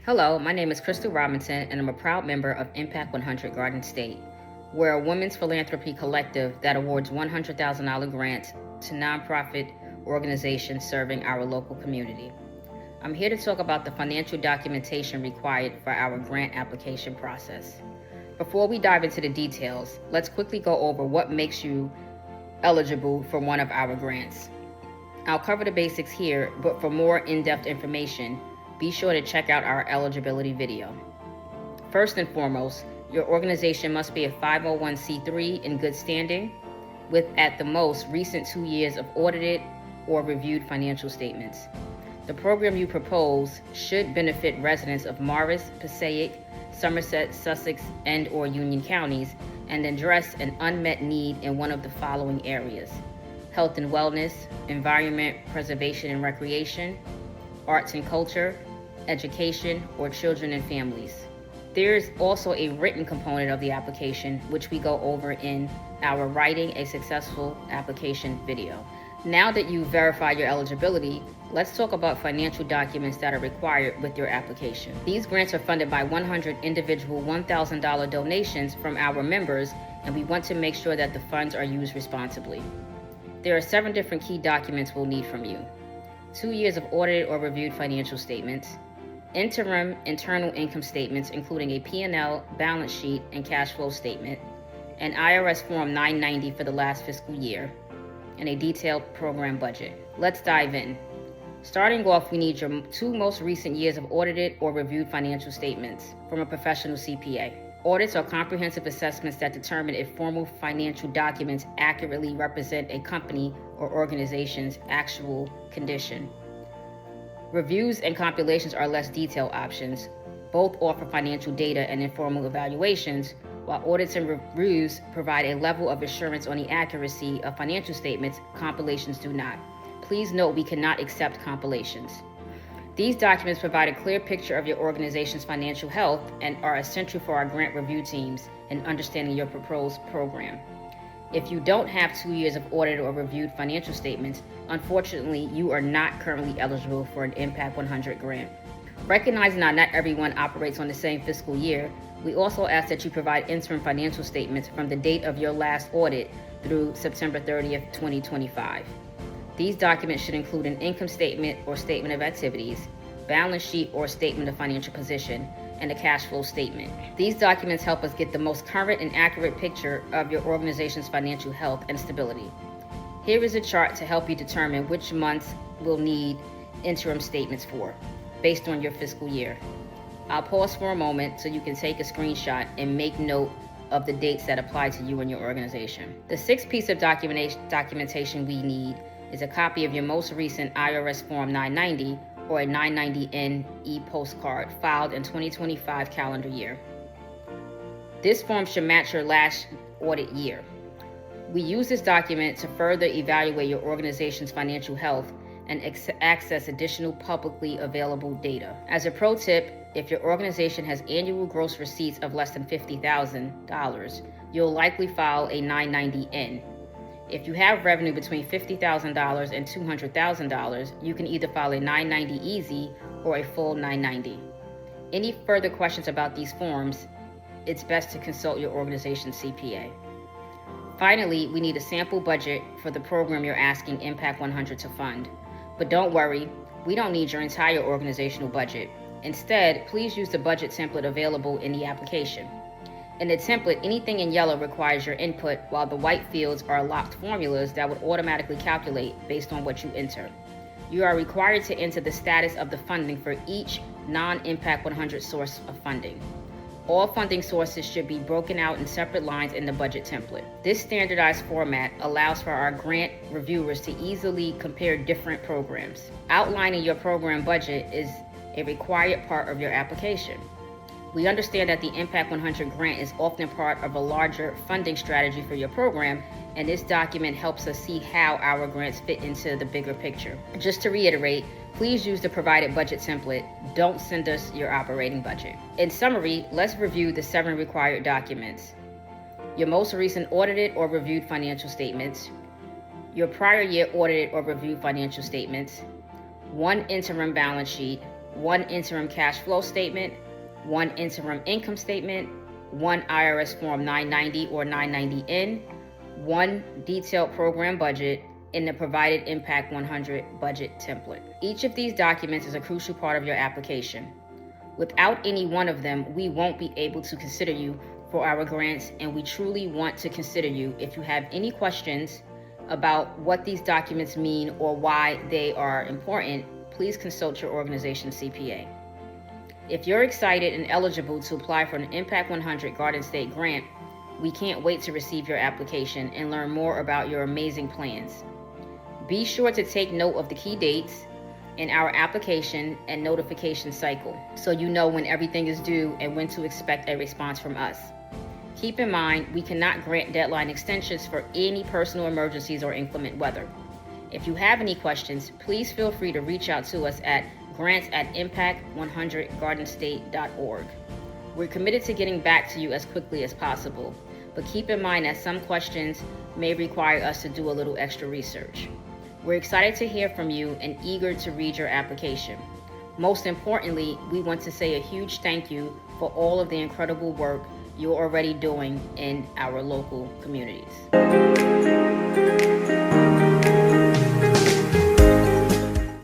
Hello, my name is Crystal Robinson, and I'm a proud member of Impact100 Garden State. We're a women's philanthropy collective that awards $100,000 grants to nonprofit organizations serving our local community. I'm here to talk about the financial documentation required for our grant application process. Before we dive into the details, let's quickly go over what makes you eligible for one of our grants. I'll cover the basics here, but for more in-depth information, be sure to check out our eligibility video. First and foremost, your organization must be a 501c3 in good standing, with at the most recent 2 years of audited or reviewed financial statements. The program you propose should benefit residents of Morris, Passaic, Somerset, Sussex, and/or Union counties and address an unmet need in one of the following areas: health and wellness, environment preservation and recreation, arts and culture, education, or children and families. There is also a written component of the application, which we go over in our Writing a Successful Application video. Now that you've verified your eligibility, let's talk about financial documents that are required with your application. These grants are funded by 100 individual $1,000 donations from our members, and we want to make sure that the funds are used responsibly. There are 7 different key documents we'll need from you: 2 years of audited or reviewed financial statements, interim internal income statements including a P&L, balance sheet, and cash flow statement, an IRS Form 990 for the last fiscal year, and a detailed program budget. Let's dive in. Starting off, we need your 2 most recent years of audited or reviewed financial statements from a professional CPA. Audits are comprehensive assessments that determine if formal financial documents accurately represent a company or organization's actual condition. Reviews and compilations are less detailed options. Both offer financial data and informal evaluations, while audits and reviews provide a level of assurance on the accuracy of financial statements. Compilations do not. Please note we cannot accept compilations. These documents provide a clear picture of your organization's financial health and are essential for our grant review teams in understanding your proposed program. If you don't have 2 years of audited or reviewed financial statements, unfortunately, you are not currently eligible for an Impact100 grant. Recognizing that not everyone operates on the same fiscal year, we also ask that you provide interim financial statements from the date of your last audit through September 30th, 2025. These documents should include an income statement or statement of activities, balance sheet or statement of financial position, and a cash flow statement. These documents help us get the most current and accurate picture of your organization's financial health and stability. Here is a chart to help you determine which months we'll need interim statements for, based on your fiscal year. I'll pause for a moment so you can take a screenshot and make note of the dates that apply to you and your organization. The 6th piece of documentation we need is a copy of your most recent IRS Form 990 or a 990N e-postcard filed in 2025 calendar year. This form should match your last audit year. We use this document to further evaluate your organization's financial health and access additional publicly available data. As a pro tip, if your organization has annual gross receipts of less than $50,000, you'll likely file a 990N. If you have revenue between $50,000 and $200,000, you can either file a 990 Easy or a full 990. Any further questions about these forms, it's best to consult your organization's CPA. Finally, we need a sample budget for the program you're asking Impact100 to fund. But don't worry, we don't need your entire organizational budget. Instead, please use the budget template available in the application. In the template, anything in yellow requires your input, while the white fields are locked formulas that would automatically calculate based on what you enter. You are required to enter the status of the funding for each non-Impact100 source of funding. All funding sources should be broken out in separate lines in the budget template. This standardized format allows for our grant reviewers to easily compare different programs. Outlining your program budget is a required part of your application. We understand that the Impact100 grant is often part of a larger funding strategy for your program, and this document helps us see how our grants fit into the bigger picture. Just to reiterate, please use the provided budget template. Don't send us your operating budget. In summary, let's review the 7 required documents: your most recent audited or reviewed financial statements, your prior year audited or reviewed financial statements, 1 interim balance sheet, 1 interim cash flow statement, 1 interim income statement, 1 IRS Form 990 or 990N, 1 detailed program budget, and the provided Impact 100 budget template. Each of these documents is a crucial part of your application. Without any one of them, we won't be able to consider you for our grants, and we truly want to consider you. If you have any questions about what these documents mean or why they are important, please consult your organization's CPA. If you're excited and eligible to apply for an Impact 100 Garden State grant, we can't wait to receive your application and learn more about your amazing plans. Be sure to take note of the key dates in our application and notification cycle so you know when everything is due and when to expect a response from us. Keep in mind, we cannot grant deadline extensions for any personal emergencies or inclement weather. If you have any questions, please feel free to reach out to us at grants@impact100gardenstate.org. We're committed to getting back to you as quickly as possible, but keep in mind that some questions may require us to do a little extra research. We're excited to hear from you and eager to read your application. Most importantly, we want to say a huge thank you for all of the incredible work you're already doing in our local communities.